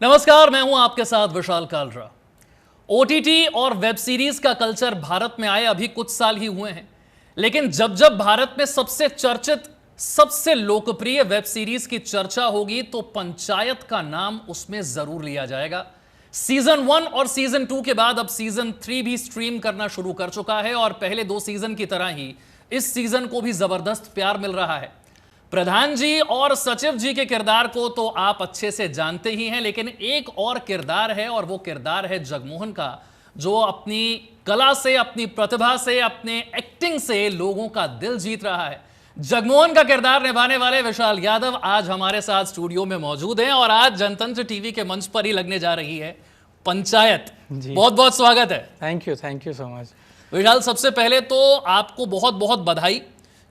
नमस्कार, मैं हूं आपके साथ विशाल कालरा। ओटीटी और वेब सीरीज का कल्चर भारत में आए अभी कुछ साल ही हुए हैं, लेकिन जब जब भारत में सबसे चर्चित, सबसे लोकप्रिय वेब सीरीज की चर्चा होगी तो पंचायत का नाम उसमें जरूर लिया जाएगा। सीजन 1 और सीजन 2 के बाद अब सीजन 3 भी स्ट्रीम करना शुरू कर चुका है और पहले 2 सीजन की तरह ही इस सीजन को भी जबरदस्त प्यार मिल रहा है। प्रधान जी और सचिव जी के किरदार को तो आप अच्छे से जानते ही हैं, लेकिन एक और किरदार है और वो किरदार है जगमोहन का, जो अपनी कला से, अपनी प्रतिभा से, अपने एक्टिंग से लोगों का दिल जीत रहा है। जगमोहन का किरदार निभाने वाले विशाल यादव आज हमारे साथ स्टूडियो में मौजूद हैं और आज जनतंत्र टीवी के मंच पर ही लगने जा रही है पंचायत। बहुत बहुत स्वागत है। थैंक यू सो मच विशाल। सबसे पहले तो आपको बहुत बहुत बधाई,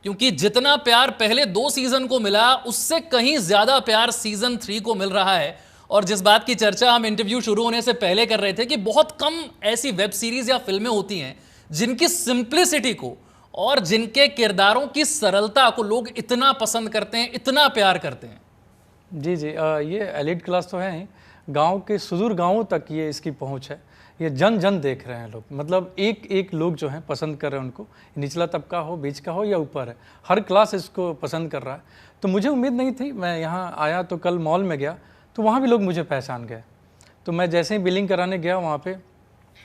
क्योंकि जितना प्यार पहले 2 सीजन को मिला उससे कहीं ज्यादा प्यार सीजन 3 को मिल रहा है। और जिस बात की चर्चा हम इंटरव्यू शुरू होने से पहले कर रहे थे कि बहुत कम ऐसी वेब सीरीज या फिल्में होती हैं जिनकी सिंप्लिसिटी को और जिनके किरदारों की सरलता को लोग इतना पसंद करते हैं, इतना प्यार करते हैं। जी ये एलिट क्लास तो है ही। गांव के सुदूर गांवों तक ये इसकी पहुंच है। ये जन जन देख रहे हैं लोग, मतलब एक एक लोग जो हैं पसंद कर रहे हैं उनको। निचला तबका हो, बीच का हो या ऊपर है, हर क्लास इसको पसंद कर रहा है। तो मुझे उम्मीद नहीं थी। मैं यहाँ आया तो कल मॉल में गया तो वहाँ भी लोग मुझे पहचान गए। तो मैं जैसे ही बिलिंग कराने गया वहाँ पे,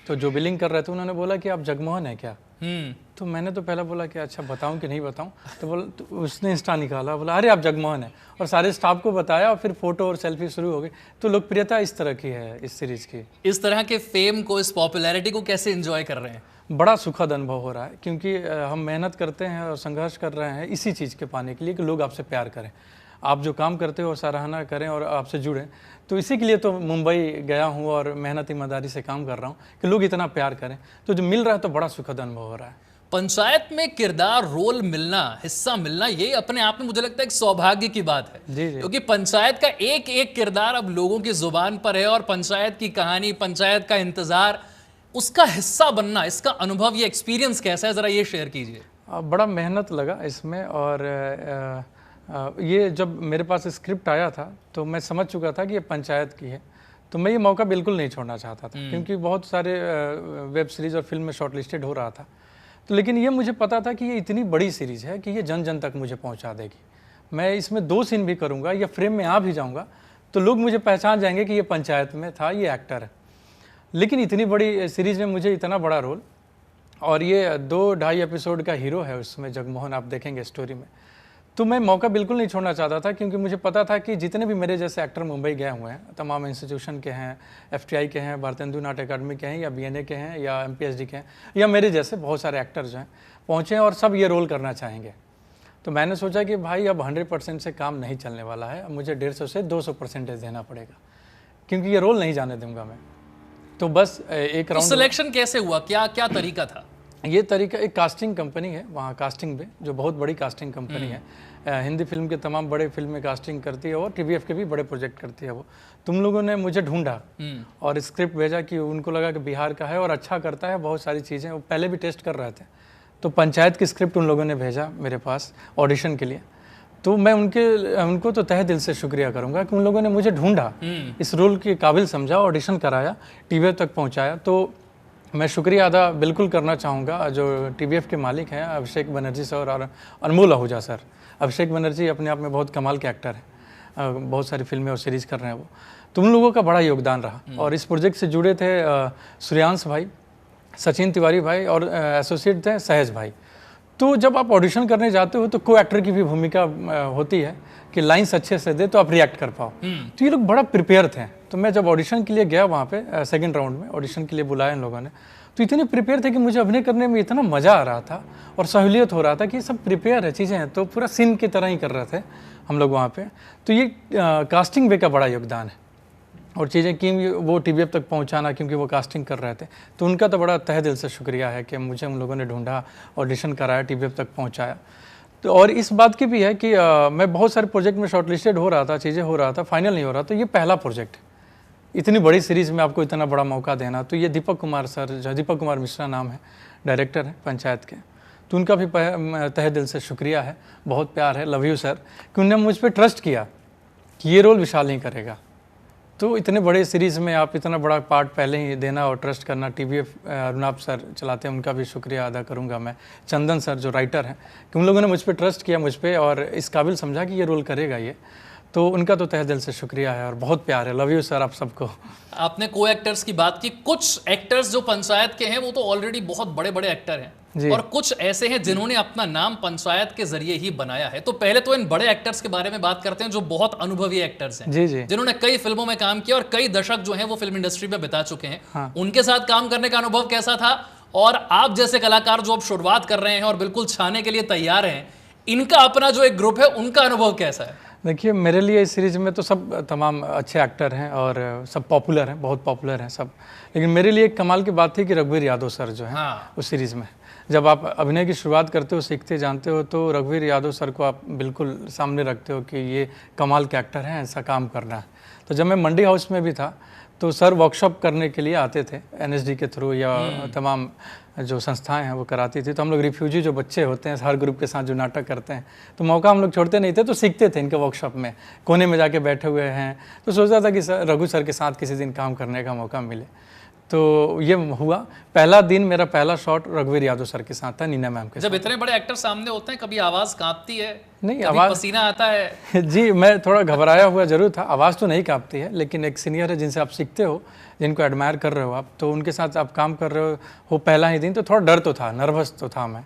तो जो बिलिंग कर रहे थे उन्होंने बोला कि आप जगमोहन है क्या? तो मैंने तो पहले बोला कि अच्छा बताऊं कि नहीं बताऊं। तो बोला, तो उसने इंस्टा निकाला, बोला अरे आप जगमोहन है, और सारे स्टाफ को बताया और फिर फोटो और सेल्फी शुरू हो गई। तो लोकप्रियता इस तरह की है इस सीरीज की। इस तरह के फेम को, इस पॉपुलैरिटी को कैसे एंजॉय कर रहे हैं? बड़ा सुखद अनुभव हो रहा है, क्योंकि हम मेहनत करते हैं और संघर्ष कर रहे हैं इसी चीज़ के पाने के लिए कि लोग आपसे प्यार करें, आप जो काम करते हो सराहना करें और आपसे जुड़ें। तो इसी के लिए तो मुंबई गया हूँ और मेहनत ईमानदारी से काम कर रहा हूँ कि लोग इतना प्यार करें। तो जो मिल रहा है तो बड़ा सुखद अनुभव हो रहा है। पंचायत में किरदार, रोल मिलना, हिस्सा मिलना, ये अपने आप में मुझे लगता है एक सौभाग्य की बात है। जी क्योंकि पंचायत का एक एक किरदार अब लोगों की जुबान पर है और पंचायत की कहानी, पंचायत का इंतजार, उसका हिस्सा बनना, इसका अनुभव, ये एक्सपीरियंस कैसा है, जरा ये शेयर कीजिए। बड़ा मेहनत लगा इसमें। और ये जब मेरे पास स्क्रिप्ट आया था तो मैं समझ चुका था कि ये पंचायत की है। तो मैं ये मौका बिल्कुल नहीं छोड़ना चाहता था, क्योंकि बहुत सारे वेब सीरीज़ और फिल्म में शॉर्टलिस्टेड हो रहा था। तो लेकिन ये मुझे पता था कि ये इतनी बड़ी सीरीज़ है कि ये जन जन तक मुझे पहुंचा देगी। मैं इसमें 2 सीन भी करूंगा या फ्रेम में आ भी जाऊंगा तो लोग मुझे पहचान जाएंगे कि ये पंचायत में था, ये एक्टर है। लेकिन इतनी बड़ी सीरीज़ में मुझे इतना बड़ा रोल, और ये 2-2.5 एपिसोड का हीरो है उसमें जगमोहन, आप देखेंगे स्टोरी में। तो मैं मौका बिल्कुल नहीं छोड़ना चाहता था, क्योंकि मुझे पता था कि जितने भी मेरे जैसे एक्टर मुंबई गए हुए हैं, तमाम इंस्टीट्यूशन के हैं, FTI के हैं, भारतीय हिंदू नाट्य अकादमी के हैं, या BNA के हैं, या MPSD के हैं, या मेरे जैसे बहुत सारे एक्टर जो हैं पहुँचे हैं और सब ये रोल करना चाहेंगे। तो मैंने सोचा कि भाई अब 100% से काम नहीं चलने वाला है, अब मुझे 150 से 200% देना पड़ेगा, क्योंकि ये रोल नहीं जाने दूंगा मैं। तो बस एक राउंड। सिलेक्शन कैसे हुआ, क्या क्या तरीका था? ये तरीका, एक कास्टिंग कंपनी है वहाँ कास्टिंग में, जो बहुत बड़ी कास्टिंग कंपनी है। हिंदी फिल्म के तमाम बड़े फिल्म में कास्टिंग करती है और TVF के भी बड़े प्रोजेक्ट करती है वो। तुम लोगों ने मुझे ढूंढा और स्क्रिप्ट भेजा कि उनको लगा कि बिहार का है और अच्छा करता है बहुत सारी चीज़ें, वो पहले भी टेस्ट कर रहे थे। तो पंचायत की स्क्रिप्ट उन लोगों ने भेजा मेरे पास ऑडिशन के लिए। तो मैं उनको तो तहे दिल से शुक्रिया करूँगा कि उन लोगों ने मुझे ढूंढा, इस रोल के काबिल समझा, ऑडिशन कराया, TVF तक पहुँचाया। तो मैं शुक्रिया अदा बिल्कुल करना चाहूँगा जो TVF के मालिक हैं, अभिषेक बनर्जी सर और अनमोल आहूजा सर। अभिषेक बनर्जी अपने आप में बहुत कमाल के एक्टर हैं, बहुत सारी फिल्में और सीरीज़ कर रहे हैं वो। तो उन लोगों का बड़ा योगदान रहा। और इस प्रोजेक्ट से जुड़े थे सूर्यांश भाई, सचिन तिवारी भाई और एसोसिएट थे सहज भाई। तो जब आप ऑडिशन करने जाते हो तो को एक्टर की भी भूमिका होती है कि लाइन्स अच्छे से दे तो आप रिएक्ट कर पाओ। तो ये लोग बड़ा प्रिपेयर थे। तो मैं जब ऑडिशन के लिए गया वहाँ पे, सेकंड राउंड में ऑडिशन के लिए बुलाया इन लोगों ने, तो इतने प्रिपेयर थे कि मुझे अभिनय करने में इतना मज़ा आ रहा था और सहूलियत हो रहा था कि सब प्रिपेयर है, चीज़ें हैं, तो पूरा सीन की तरह ही कर रहे थे हम लोग वहाँ पे। तो ये कास्टिंग वे का बड़ा योगदान है। और चीज़ें कि वो TVF तक पहुंचाना, क्योंकि वो कास्टिंग कर रहे थे, तो उनका तो बड़ा तहे दिल से शुक्रिया है कि मुझे उन लोगों ने ढूंढा, ऑडिशन कराया, TVF तक पहुंचाया। तो और इस बात की भी है कि मैं बहुत सारे प्रोजेक्ट में शॉर्टलिस्टेड हो रहा था, चीज़ें हो रहा था, फाइनल नहीं हो रहा। तो ये पहला प्रोजेक्ट, इतनी बड़ी सीरीज़ में आपको इतना बड़ा मौका देना। तो ये दीपक कुमार सर, दीपक कुमार मिश्रा नाम है, डायरेक्टर है पंचायत के, तो उनका भी तहे दिल से शुक्रिया है, बहुत प्यार है, लव यू सर, कि उन्होंने मुझ पर ट्रस्ट किया कि ये रोल विशाल नहीं करेगा। तो इतने बड़े सीरीज़ में आप इतना बड़ा पार्ट पहले ही देना और ट्रस्ट करना, TVF अरुणाब सर चलाते हैं, उनका भी शुक्रिया अदा करूंगा मैं। चंदन सर जो राइटर हैं, कि उन लोगों ने मुझ पर ट्रस्ट किया मुझ पर और इस काबिल समझा कि ये रोल करेगा ये, तो उनका तो तहे दिल से शुक्रिया है और बहुत प्यार है। लव यू सर आप सबको। आपने को एक्टर्स की बात की, कुछ एक्टर्स जो पंचायत के हैं वो तो ऑलरेडी बहुत बड़े बड़े एक्टर हैं और कुछ ऐसे हैं जिन्होंने अपना नाम पंचायत के जरिए ही बनाया है। तो पहले तो इन बड़े एक्टर्स के बारे में बात करते हैं जो बहुत अनुभवी एक्टर्स हैं, जी जी, जिन्होंने कई फिल्मों में काम किया और कई दशक जो हैं वो फिल्म इंडस्ट्री में बिता चुके हैं। हाँ। उनके साथ काम करने का अनुभव कैसा था? और आप जैसे कलाकार जो अब शुरुआत कर रहे हैं और बिल्कुल छाने के लिए तैयार हैं, इनका अपना जो एक ग्रुप है उनका अनुभव कैसा है? देखिए मेरे लिए इस सीरीज़ में तो सब तमाम अच्छे एक्टर हैं और सब पॉपुलर हैं, बहुत पॉपुलर हैं सब, लेकिन मेरे लिए एक कमाल की बात थी कि रघुवीर यादव सर जो है उस सीरीज़ में, जब आप अभिनय की शुरुआत करते हो, सीखते जानते हो, तो रघुवीर यादव सर को आप बिल्कुल सामने रखते हो कि ये कमाल के एक्टर हैं, ऐसा काम करना है। तो जब मैं मंडी हाउस में भी था तो सर वर्कशॉप करने के लिए आते थे NSD के थ्रू या तमाम जो संस्थाएं हैं वो कराती थी। तो हम लोग रिफ्यूजी जो बच्चे होते हैं हर ग्रुप के साथ जो नाटक करते हैं, तो मौका हम लोग छोड़ते नहीं थे, तो सीखते थे इनके वर्कशॉप में, कोने में जाके बैठे हुए हैं। तो सोचता था कि सर रघु सर के साथ किसी दिन काम करने का मौका मिले। तो ये हुआ, पहला दिन मेरा पहला शॉट रघुवीर यादव सर के साथ था, नीना मैम के साथ। जब इतने बड़े एक्टर सामने होते हैं कभी आवाज़ कांपती है? नहीं, कभी आवाज़ पसीना आता है? जी मैं थोड़ा घबराया हुआ जरूर था, आवाज़ तो नहीं कांपती है, लेकिन एक सीनियर है जिनसे आप सीखते हो, जिनको एडमायर कर रहे हो आप, तो उनके साथ आप काम कर रहे हो पहला ही दिन, तो थोड़ा डर तो था, नर्वस तो था मैं।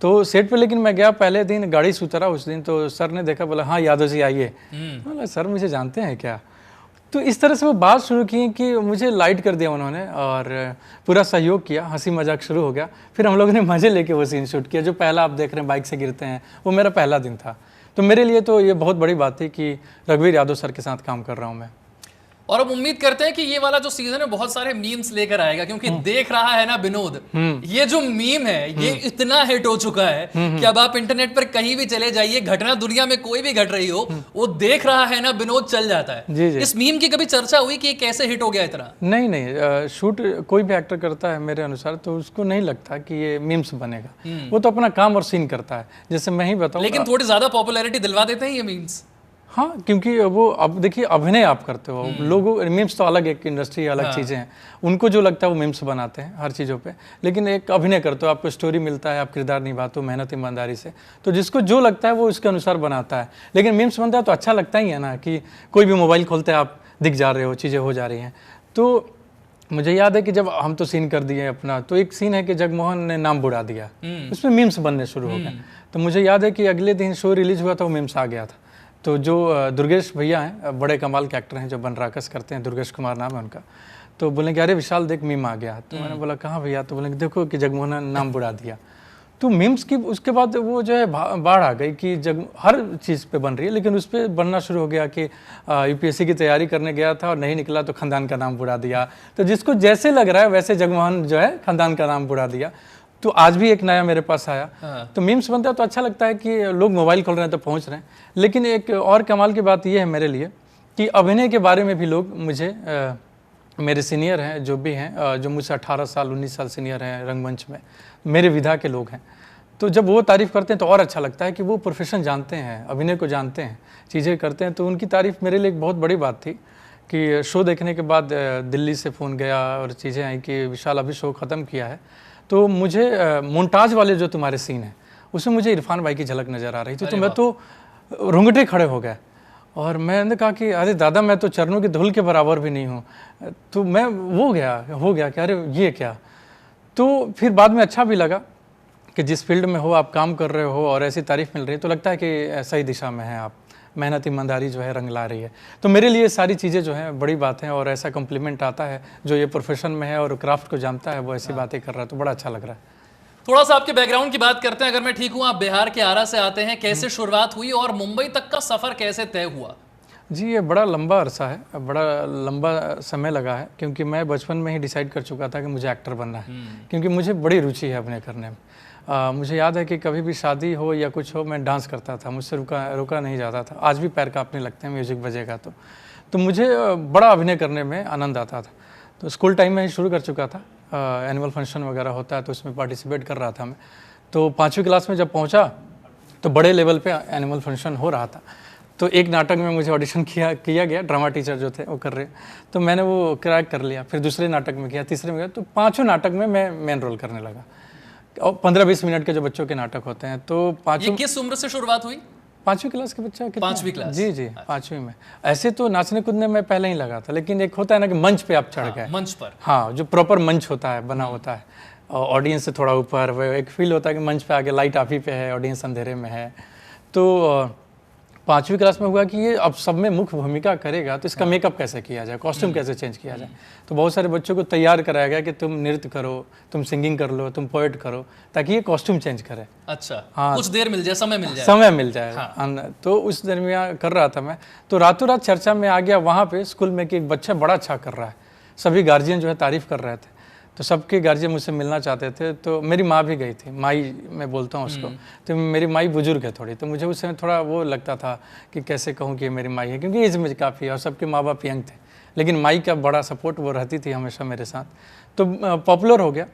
तो सेट पे लेकिन मैं गया पहले दिन, गाड़ी से उतरा उस दिन, तो सर ने देखा, बोला हाँ यादव जी आइए। बोला सर मुझे जानते हैं क्या? तो इस तरह से वो बात शुरू की कि मुझे लाइट कर दिया उन्होंने और पूरा सहयोग किया, हंसी मजाक शुरू हो गया। फिर हम लोगों ने मज़े लेके वो सीन शूट किया, जो पहला आप देख रहे हैं बाइक से गिरते हैं, वो मेरा पहला दिन था। तो मेरे लिए तो ये बहुत बड़ी बात थी कि रघुवीर यादव सर के साथ काम कर रहा हूँ मैं। और अब उम्मीद करते हैं कि ये वाला जो सीजन है बहुत सारे मीम्स लेकर आएगा, क्योंकि देख रहा है ना विनोद, ये जो मीम है ये इतना हिट हो चुका है कि अब आप इंटरनेट पर कहीं भी चले जाइए, घटना दुनिया में कोई भी घट रही हो, वो देख रहा है ना विनोद चल जाता है। जी जी। इस मीम की कभी चर्चा हुई कि ये कैसे हिट हो गया इतना? नहीं, शूट कोई भी एक्टर करता है मेरे अनुसार, तो उसको नहीं लगता कि ये मीम्स बनेगा, वो तो अपना काम और सीन करता है। जैसे मैं ही बताऊँ, लेकिन थोड़ी ज्यादा पॉपुलैरिटी दिलवा देते हैं ये मीम्स। हाँ, क्योंकि वो अब देखिए अभिनय आप करते हो, लोगों मीम्स तो अलग एक इंडस्ट्री, अलग चीज़ें हैं, उनको जो लगता है वो मीम्स बनाते हैं हर चीज़ों पे, लेकिन एक अभिनय करते हो, आपको स्टोरी मिलता है, आप किरदार निभाते हो मेहनत ईमानदारी से, तो जिसको जो लगता है वो उसके अनुसार बनाता है। लेकिन मीम्स बनता है तो अच्छा लगता ही है ना, कि कोई भी मोबाइल खोलते हैं आप दिख जा रहे हो, चीज़ें हो जा रही हैं। तो मुझे याद है कि जब हम तो सीन कर दिए अपना, तो एक सीन है कि जगमोहन ने नाम बुड़ा दिया, उसमें मीम्स बनने शुरू हो गए। तो मुझे याद है कि अगले दिन शो रिलीज हुआ था, वो मीम्स आ गया था। तो जो दुर्गेश भैया हैं, बड़े कमाल के एक्टर हैं, जो बनराकस करते हैं, दुर्गेश कुमार नाम है उनका, तो बोले कि अरे विशाल देख मीम आ गया। तो मैंने बोला कहाँ भैया? तो बोले देखो कि जगमोहन ने नाम बुड़ा दिया। तो मीम्स की उसके बाद वो जो है बाढ़ आ गई कि हर चीज़ पे बन रही है, लेकिन उस पर बनना शुरू हो गया कि UPSC की तैयारी करने गया था और नहीं निकला तो खानदान का नाम बुड़ा दिया। तो जिसको जैसे लग रहा है वैसे जगमोहन जो है खानदान का नाम बुड़ा दिया। तो आज भी एक नया मेरे पास आया। तो मीम्स बनता है तो अच्छा लगता है कि लोग मोबाइल खोल रहे हैं तो पहुंच रहे हैं। लेकिन एक और कमाल की बात यह है मेरे लिए कि अभिनय के बारे में भी लोग मुझे मेरे सीनियर हैं जो भी हैं, जो मुझसे 18 साल 19 साल सीनियर हैं रंगमंच में, मेरे विधा के लोग हैं, तो जब वो तारीफ़ करते हैं तो और अच्छा लगता है कि वो प्रोफेशन जानते हैं, अभिनय को जानते हैं, चीज़ें करते हैं। तो उनकी तारीफ़ मेरे लिए एक बहुत बड़ी बात थी कि शो देखने के बाद दिल्ली से फ़ोन गया और चीज़ें आई कि विशाल अभी शो ख़त्म किया है, तो मुझे मोन्टाज वाले जो तुम्हारे सीन हैं उसमें मुझे इरफान भाई की झलक नज़र आ रही थी। तो मैं तो रोंगटे खड़े हो गए और मैंने कहा कि अरे दादा मैं तो चरणों की धूल के बराबर भी नहीं हूँ। तो मैं हो गया कि अरे ये क्या। तो फिर बाद में अच्छा भी लगा कि जिस फील्ड में हो आप काम कर रहे हो और ऐसी तारीफ़ मिल रही है तो लगता है कि सही दिशा में है आप, मेहनत ईमानदारी जो है रंग ला रही है। तो मेरे लिए सारी चीज़ें जो हैं बड़ी बात हैं और ऐसा कॉम्प्लीमेंट आता है जो ये प्रोफेशन में है और क्राफ्ट को जानता है वो ऐसी बातें कर रहा है, तो बड़ा अच्छा लग रहा है। थोड़ा सा आपके बैकग्राउंड की बात करते हैं। अगर मैं ठीक हूँ आप बिहार के आरा से आते हैं, कैसे शुरुआत हुई और मुंबई तक का सफ़र कैसे तय हुआ? जी ये बड़ा लंबा अरसा है, बड़ा लंबा समय लगा है, क्योंकि मैं बचपन में ही डिसाइड कर चुका था कि मुझे एक्टर बनना है, क्योंकि मुझे बड़ी रुचि है अभिनय करने में। मुझे याद है कि कभी भी शादी हो या कुछ हो मैं डांस करता था, मुझसे रुका नहीं जाता था। आज भी पैर कांपने लगते हैं म्यूज़िक बजेगा तो मुझे बड़ा अभिनय करने में आनंद आता था। तो स्कूल टाइम में ही शुरू कर चुका था, एनुअल फंक्शन वगैरह होता है तो उसमें पार्टिसिपेट कर रहा था मैं। तो 5वीं क्लास में जब पहुंचा तो बड़े लेवल पे एनुअल फंक्शन हो रहा था, तो एक नाटक में मुझे ऑडिशन किया गया, ड्रामा टीचर जो थे वो कर रहे, तो मैंने वो क्रैक कर लिया। फिर दूसरे नाटक में किया, तीसरे में किया, तो 5 नाटक में मैं मेन रोल करने लगा। और 15-20 मिनट के जो बच्चों के नाटक होते हैं, तो 5 ये किस उम्र से शुरुआत हुई? 5वीं क्लास के बच्चा। 5वीं क्लास? जी 5वीं में। ऐसे तो नाचने कूदने में पहले ही लगा था, लेकिन एक होता है ना कि मंच पे आप चढ़ गए। मंच पर, हाँ, जो प्रॉपर मंच होता है, बना होता है, ऑडियंस से थोड़ा ऊपर, वो एक फील होता है कि मंच पे आगे लाइट आप ही पे है, ऑडियंस अंधेरे में है। तो 5वीं क्लास में हुआ कि ये अब सब में मुख्य भूमिका करेगा, तो इसका मेकअप कैसे किया जाए, कॉस्ट्यूम कैसे चेंज किया जाए। तो बहुत सारे बच्चों को तैयार कराया गया कि तुम नृत्य करो, तुम सिंगिंग कर लो, तुम पोएट करो, ताकि ये कॉस्ट्यूम चेंज करे। अच्छा, हाँ, कुछ देर मिल जाए, समय मिल जाए। हाँ। तो उस दरमियान कर रहा था मैं, तो रातों रात चर्चा में आ गया वहाँ पे स्कूल में कि एक बच्चा बड़ा अच्छा कर रहा है। सभी गार्जियन जो है तारीफ कर रहे थे, तो सबके गार्जियन मुझसे मिलना चाहते थे। तो मेरी माँ भी गई थी, माई मैं बोलता हूँ उसको। तो मेरी माई बुजुर्ग है थोड़ी, तो मुझे उस समय थोड़ा वो लगता था कि कैसे कहूँ कि मेरी माई है, क्योंकि एज में काफ़ी है और सबके माँ बाप यंग थे, लेकिन माई का बड़ा सपोर्ट वो रहती थी हमेशा मेरे साथ। तो पॉपुलर हो गया।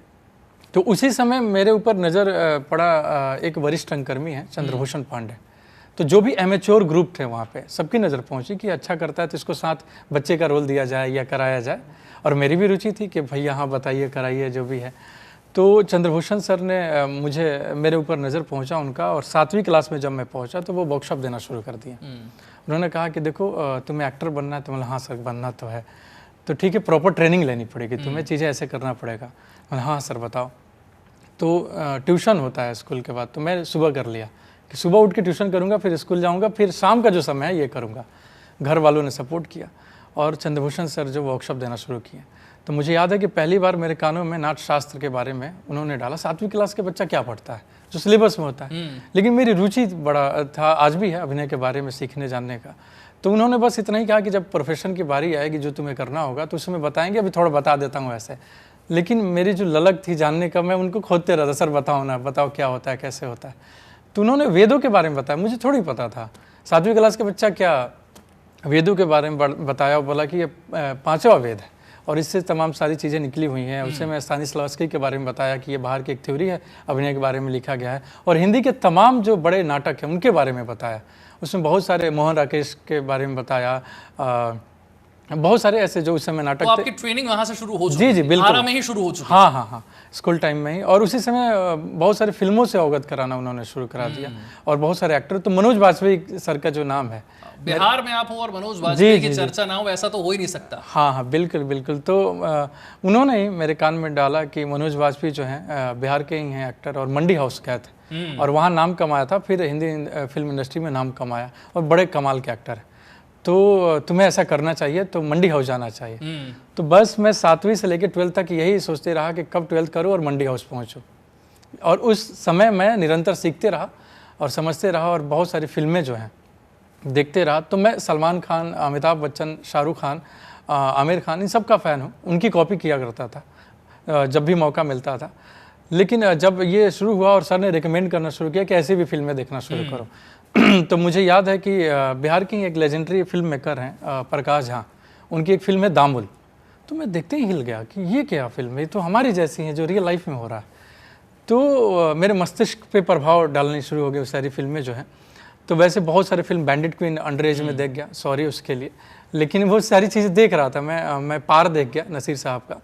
तो उसी समय मेरे ऊपर नज़र पड़ा, एक वरिष्ठ रंगकर्मी है चंद्रभूषण पांडे। तो जो भी एमेच्योर ग्रुप थे वहाँ पे, सबकी नज़र पहुँची कि अच्छा करता है तो इसको साथ बच्चे का रोल दिया जाए या कराया जाए। और मेरी भी रुचि थी कि भैया हाँ बताइए, कराइए, जो भी है। तो चंद्रभूषण सर ने मेरे ऊपर नज़र पहुँचा उनका, और 7वीं क्लास में जब मैं पहुँचा तो वो वर्कशॉप देना शुरू कर दिया। उन्होंने कहा कि देखो तुम्हें एक्टर बनना है। तो मतलब हाँ सर बनना तो है, तो ठीक है, प्रॉपर ट्रेनिंग लेनी पड़ेगी, तुम्हें चीज़ें ऐसे करना पड़ेगा। हाँ सर बताओ। तो ट्यूशन होता है स्कूल के बाद, तो मैं सुबह कर लिया कि सुबह उठ के ट्यूशन करूँगा, फिर स्कूल जाऊँगा, फिर शाम का जो समय है ये करूँगा। घर वालों ने सपोर्ट किया और चंद्रभूषण सर जो वर्कशॉप देना शुरू किए। तो मुझे याद है कि पहली बार मेरे कानों में नाट्य शास्त्र के बारे में उन्होंने डाला। 7वीं क्लास के बच्चा क्या पढ़ता है, जो सिलेबस में होता है, लेकिन मेरी रुचि बड़ा था, आज भी है, अभिनय के बारे में सीखने जानने का। तो उन्होंने बस इतना ही कहा कि जब प्रोफेशन की बारी आएगी, जो तुम्हें करना होगा, तो उसमें बताएंगे, अभी थोड़ा बता देता हूँ ऐसे। लेकिन मेरी जो ललक थी जानने का, मैं उनको खोदते रहता, सर बताओ ना, बताओ क्या होता है, कैसे होता है। तो उन्होंने वेदों के बारे में बताया, मुझे थोड़ी पता था। 7वीं क्लास के बच्चा क्या वेदों के बारे में बताया, बोला कि ये 5वां वेद है और इससे तमाम सारी चीज़ें निकली हुई हैं। उससे मैं स्तानिस्लावस्की के बारे में बताया कि ये बाहर की एक थ्योरी है, अभिनय के बारे में लिखा गया है। और हिंदी के तमाम जो बड़े नाटक हैं उनके बारे में बताया। उसमें बहुत सारे मोहन राकेश के बारे में बताया, बहुत सारे ऐसे जो उस समय नाटक थे। तो आपकी ट्रेनिंग वहाँ से शुरू हो चुकी? जी बिल्कुल, धारा में ही शुरू हो चुकी? हाँ, स्कूल टाइम में ही। और उसी समय बहुत सारे फिल्मों से अवगत कराना उन्होंने शुरू करा दिया, और बहुत सारे एक्टर। तो मनोज वाजपेयी सर का जो नाम है, बिहार में आप हो और मनोज वाजपेयी की चर्चा ना हो, ऐसा तो हो ही नहीं सकता। हाँ बिल्कुल। तो उन्होंने ही मेरे कान में डाला कि मनोज वाजपेयी जो हैं बिहार के ही हैं एक्टर, और मंडी हाउस गए थे और वहाँ नाम कमाया था, फिर हिंदी फिल्म इंडस्ट्री में नाम कमाया, और बड़े कमाल के एक्टर है। तो तुम्हें ऐसा करना चाहिए, तो मंडी हाउस जाना चाहिए। तो बस मैं 7वीं से लेकर 12th तक यही सोचते रहा कि कब 12th करूँ और मंडी हाउस पहुँचूँ। और उस समय मैं निरंतर सीखते रहा और समझते रहा, और बहुत सारी फिल्में जो हैं देखते रहा। तो मैं सलमान खान, अमिताभ बच्चन, शाहरुख खान, आमिर खान, इन सब का फ़ैन हूँ। उनकी कॉपी किया करता था जब भी मौका मिलता था। लेकिन जब ये शुरू हुआ और सर ने रिकमेंड करना शुरू किया कि ऐसी भी फिल्में देखना शुरू करो, तो मुझे याद है कि बिहार की एक लेजेंडरी फिल्म मेकर हैं प्रकाश झा, उनकी एक फिल्म है दामुल। तो मैं देखते ही हिल गया कि ये क्या फिल्म है, तो हमारी जैसी है जो रियल लाइफ में हो रहा है। तो मेरे मस्तिष्क पे प्रभाव डालनी शुरू हो गई वो सारी फिल्में जो हैं। तो वैसे बहुत सारे film, bandit queen under as में देख गया, सॉरी उसके लिए, लेकिन वो सारी चीज़ें देख रहा था मैं पार देख गया नसीर साहब का।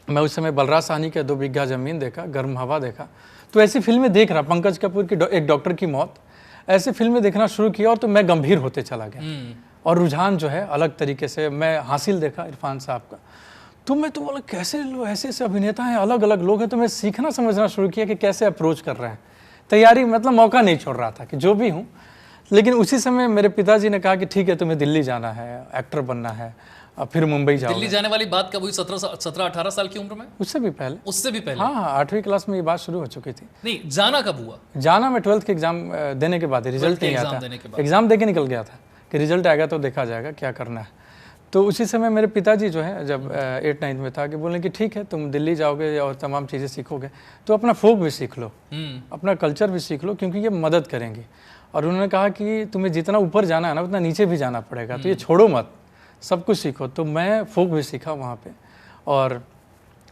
मैं उस समय बलराज साहनी का 2 बिघा ज़मीन देखा, गर्म हवा देखा। तो ऐसी फिल्में देख रहा, पंकज कपूर की एक डॉक्टर की मौत, ऐसे फिल्में देखना शुरू किया। और तो मैं गंभीर होते चला गया, और रुझान जो है अलग तरीके से। मैं हासिल देखा इरफान साहब का, तो मैं तो बोला कैसे लोग, ऐसे ऐसे अभिनेता हैं, अलग अलग लोग हैं। तो मैं सीखना समझना शुरू किया कि कैसे अप्रोच कर रहे हैं। तैयारी मतलब मौका नहीं छोड़ रहा था कि जो भी हूँ। लेकिन उसी समय मेरे पिताजी ने कहा कि ठीक है तुम्हें दिल्ली जाना है, एक्टर बनना है, और फिर मुंबई जाओ। दिल्ली जाने वाली बात कब हुई? 17-18 साल की उम्र में? उससे भी पहले। उससे भी पहले? हाँ, 8वीं क्लास में ये बात शुरू हो चुकी थी। नहीं, जाना कब हुआ? जाना मैं 12th के एग्जाम देने के बाद, रिजल्ट नहीं आया था, एग्जाम दे के निकल गया था कि रिजल्ट आएगा तो देखा जाएगा क्या करना है। तो उसी समय मेरे पिताजी जो है, जब 8-9 में था, कि बोले कि ठीक है तुम दिल्ली जाओगे और तमाम चीज़ें सीखोगे, तो अपना फोक भी सीख लो, अपना कल्चर भी सीख लो, क्योंकि ये मदद करेंगी। और उन्होंने कहा कि तुम्हें जितना ऊपर जाना है ना, उतना नीचे भी जाना पड़ेगा, तो ये छोड़ो मत, सब कुछ सीखो। तो मैं फोक भी सीखा वहाँ पे, और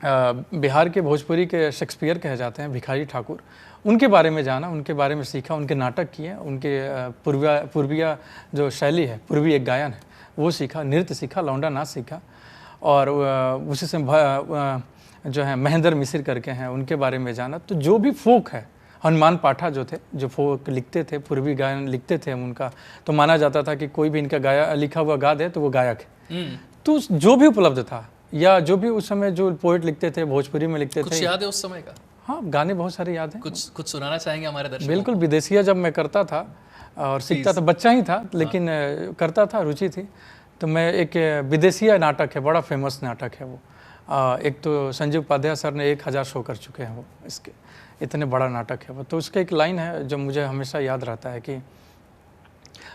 बिहार के भोजपुरी के शेक्सपियर कहे जाते हैं भिखारी ठाकुर, उनके बारे में जाना, उनके बारे में सीखा, उनके नाटक किए, उनके पूर्विया जो शैली है, पूर्वी एक गायन है वो सीखा, नृत्य सीखा, लौंडा नाच सीखा। और उसी से जो है महेंद्र मिश्र करके हैं, उनके बारे में जाना। तो जो भी फोक है, हनुमान पाठा जो थे, जो फोक लिखते थे, पूर्वी गायन लिखते थे हम उनका, तो माना जाता था कि कोई भी इनका लिखा हुआ गा दे तो वो गायक है। तो जो भी उपलब्ध था, या जो भी उस समय जो पोएट लिखते थे भोजपुरी में लिखते थे। कुछ याद है उस समय का? हाँ, गाने बहुत सारे याद हैं। कुछ सुनाना चाहेंगे हमारे दर्शकों? बिल्कुल। विदेशिया जब मैं करता था और सीखता था, बच्चा ही था लेकिन करता था, रुचि थी। तो मैं एक विदेशिया नाटक है, बड़ा फेमस नाटक है वो। एक तो संजीव उपाध्याय सर ने 1000 शो कर चुके हैं वो, इसके इतने बड़ा नाटक है वो। तो उसका एक लाइन है जो मुझे हमेशा याद रहता है कि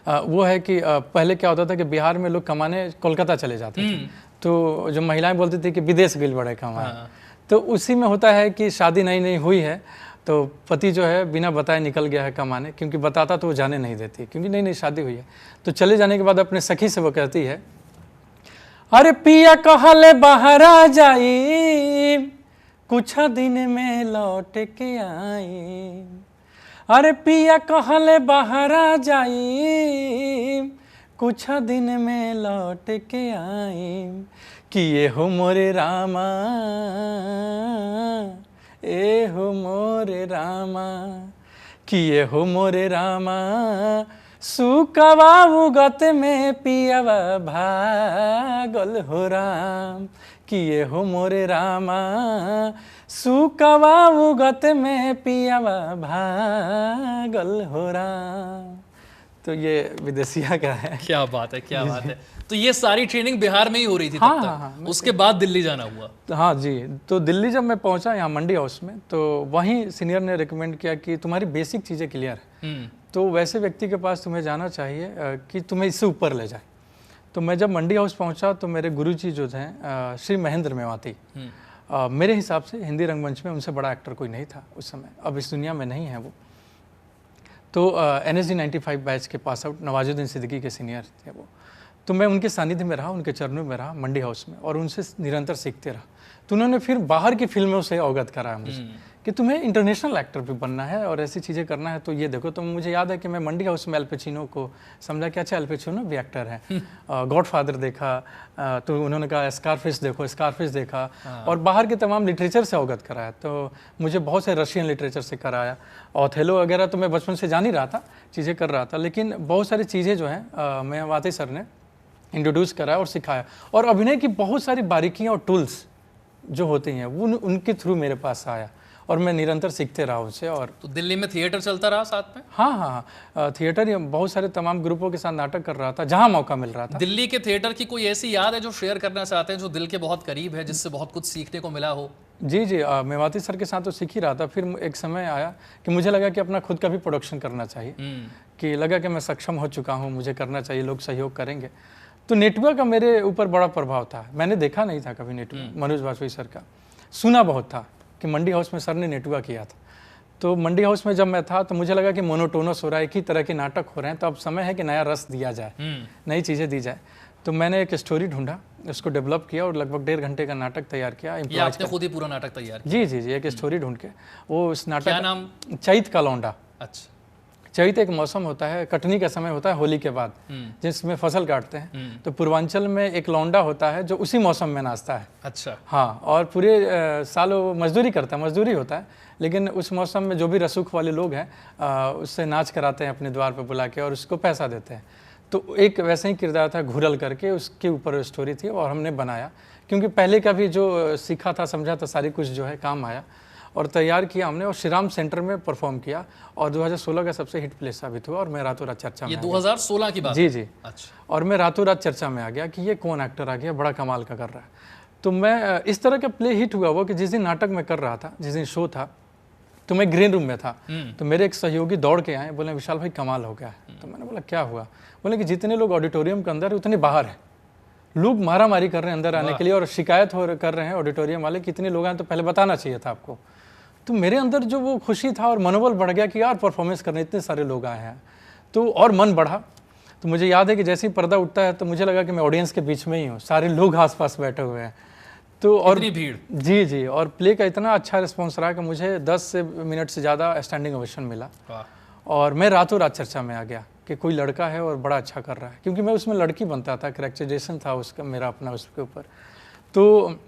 वो है कि पहले क्या होता था कि बिहार में लोग कमाने कोलकाता चले जाते थे, तो जो महिलाएं बोलती थी कि विदेश गई बड़े कमाए। तो उसी में होता है कि शादी नई नई हुई है तो पति जो है बिना बताए निकल गया है कमाने, क्योंकि बताता तो वो जाने नहीं देती, क्योंकि नई नई शादी हुई है। तो चले जाने के बाद अपने सखी से वो कहती है, अरे पिया कहले बाहर आ जाई, कुछ दिन में लौट के आई। अरे पिया कहले बाहर आ जाई, कुछ दिन में लौट के आई। कि ये हो मोरे रामा, ए हो मोरे रामा, कि ये हो मोरे रामा, सुकवा उगत में पियावा भागल हो राम। कि ये हो मोरे रामा, सुकवा उगत में पियावा भागल हो राम। तो ये विदेशिया का है। क्या बात है, क्या बात है। तो ये सारी ट्रेनिंग बिहार में ही हो रही थी तब तक? हाँ, उसके बाद दिल्ली जाना हुआ? हाँ जी। तो दिल्ली जब मैं पहुंचा यहाँ मंडी हाउस में, तो वहीं सीनियर ने रिकमेंड किया कि तुम्हारी बेसिक चीज़ें क्लियर है, तो वैसे व्यक्ति के पास तुम्हें जाना चाहिए कि तुम्हें इससे ऊपर ले जाए। तो मैं जब मंडी हाउस पहुंचा तो मेरे गुरुजी जो थे श्री महेंद्र मेवाती, मेरे हिसाब से हिंदी रंगमंच में उनसे बड़ा एक्टर कोई नहीं था उस समय, अब इस दुनिया में नहीं है वो। तो NSD 95 बैच के पास आउट नवाजुद्दीन सिद्दीकी के सीनियर थे वो। तो मैं उनके सानिध्य में रहा, उनके चरणों में रहा मंडी हाउस में, और उनसे निरंतर सीखते रहा। तो उन्होंने फिर बाहर की फिल्मों से अवगत कराया मुझे कि तुम्हें इंटरनेशनल एक्टर भी बनना है और ऐसी चीज़ें करना है, तो ये देखो। तो मुझे याद है कि मैं मंडी हाउस में अल पचिनो को समझा कि अच्छा अल पचिनो भी एक्टर है। गॉडफादर देखा, तो उन्होंने कहा स्कारफिश देखो, स्कारफिश देखा, और बाहर के तमाम लिटरेचर से अवगत कराया। तो मुझे बहुत से रशियन लिटरेचर से कराया, ऑथेलो वगैरह तो मैं बचपन से जान ही रहा था, चीज़ें कर रहा था, लेकिन बहुत सारी चीज़ें जो हैं मेवाती सर ने इंट्रोड्यूस कराया और सिखाया। और अभिनय की बहुत सारी बारीकियाँ और टूल्स जो होती हैं वो उनके थ्रू मेरे पास आया, और मैं निरंतर सीखते रहा उनसे। और तो दिल्ली में थिएटर चलता रहा साथ में? हाँ, थिएटर बहुत सारे तमाम ग्रुपों के साथ नाटक कर रहा था जहाँ मौका मिल रहा था। दिल्ली के थिएटर की कोई ऐसी याद है जो शेयर करना चाहते हैं, जो दिल के बहुत करीब है, जिससे बहुत कुछ सीखने को मिला हो? जी, मेवाती सर के साथ तो सीख ही रहा था। फिर एक समय आया कि मुझे लगा कि अपना खुद का भी प्रोडक्शन करना चाहिए, कि लगा कि मैं सक्षम हो चुका हूँ, मुझे करना चाहिए, लोग सहयोग करेंगे। तो नेटुआ का मेरे ऊपर बड़ा प्रभाव था। मैंने देखा नहीं था कभी नेटुआ, मनोज वाजपेयी सर का, सुना बहुत था कि मंडी हाउस में सर ने नेटुआ किया था। तो मंडी हाउस में जब मैं था तो मुझे लगा कि मोनोटोनस हो रहा है, एक ही तरह के नाटक हो रहे हैं, तो अब समय है कि नया रस दिया जाए, नई चीज़ें दी जाए। तो मैंने एक स्टोरी ढूंढा, उसको डेवलप किया और लगभग 1.5 घंटे का नाटक तैयार किया। ये आपने खुद ही पूरा नाटक तैयार किया? जी, एक स्टोरी ढूंढ के। वो उस नाटक, क्या नाम? चैत का लौंडा। अच्छा। चैत एक मौसम होता है, कटनी का समय होता है होली के बाद, जिसमें फसल काटते हैं। तो पूर्वांचल में एक लौंडा होता है जो उसी मौसम में नाचता है। अच्छा। हाँ, और पूरे साल वो मजदूरी करता है, मजदूरी होता है, लेकिन उस मौसम में जो भी रसूख वाले लोग हैं उससे नाच कराते हैं अपने द्वार पर बुला के, और उसको पैसा देते हैं। तो एक वैसे ही किरदार था घुरल करके, उसके ऊपर स्टोरी थी और हमने बनाया, क्योंकि पहले का भी जो सीखा था समझा था सारी कुछ जो है काम आया, और तैयार किया हमने, और श्रीराम सेंटर में परफॉर्म किया, और 2016 का सबसे हिट प्ले साबित हुआ, और मैं रातों रात चर्चा में। ये 2016 की बात? जी। अच्छा। और मैं रातों रात चर्चा में आ गया कि ये कौन एक्टर आ गया, बड़ा कमाल का कर रहा है। तो मैं इस तरह का प्ले हिट हुआ वो कि जिस दिन नाटक में कर रहा था, जिस दिन शो था, तो मैं ग्रीन रूम में था। तो मेरे एक सहयोगी दौड़ के आए, बोले विशाल भाई कमाल हो गया है। तो मैंने बोला क्या हुआ? बोले कि जितने लोग ऑडिटोरियम के अंदर है उतने बाहर है, लोग मारामारी कर रहे हैं अंदर आने के लिए, और शिकायत कर रहे हैं ऑडिटोरियम वाले कि इतने लोग आए, तो पहले बताना चाहिए था आपको। तो मेरे अंदर जो वो खुशी था और मनोबल बढ़ गया कि यार परफॉर्मेंस करने इतने सारे लोग आए हैं, तो और मन बढ़ा। तो मुझे याद है कि जैसे ही पर्दा उठता है तो मुझे लगा कि मैं ऑडियंस के बीच में ही हूँ, सारे लोग आसपास बैठे हुए हैं। तो और इतनी भीड़। जी जी, और प्ले का इतना अच्छा रिस्पॉन्स रहा कि मुझे 10 मिनट से ज़्यादा स्टैंडिंग ओवेशन मिला। वाह। और मैं रातों रात चर्चा में आ गया कि कोई लड़का है और बड़ा अच्छा कर रहा है, क्योंकि मैं उसमें लड़की बनता था, करेक्टराइजेशन था उसका मेरा अपना उसके ऊपर। तो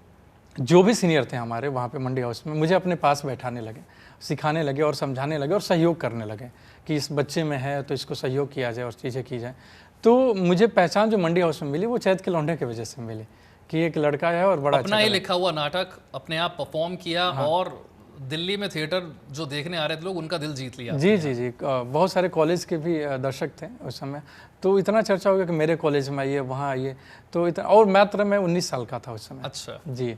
जो भी सीनियर थे हमारे वहाँ पे मंडी हाउस में, मुझे अपने पास बैठाने लगे, सिखाने लगे और समझाने लगे और सहयोग करने लगे कि इस बच्चे में है तो इसको सहयोग किया जाए और चीज़ें की जाए। तो मुझे पहचान जो मंडी हाउस में मिली वो चैत के लौंडे की वजह से मिली कि एक लड़का है और बड़ा अपना ही लिखा हुआ नाटक अपने आप परफॉर्म किया और दिल्ली में थिएटर जो देखने आ रहे थे लोग उनका दिल जीत लिया। जी जी जी, बहुत सारे कॉलेज के भी दर्शक थे उस समय। तो इतना चर्चा हो गया कि मेरे कॉलेज में आइए, वहाँ आइए। तो इतना, और मात्र मैं 19 साल का था उस समय। अच्छा, जी।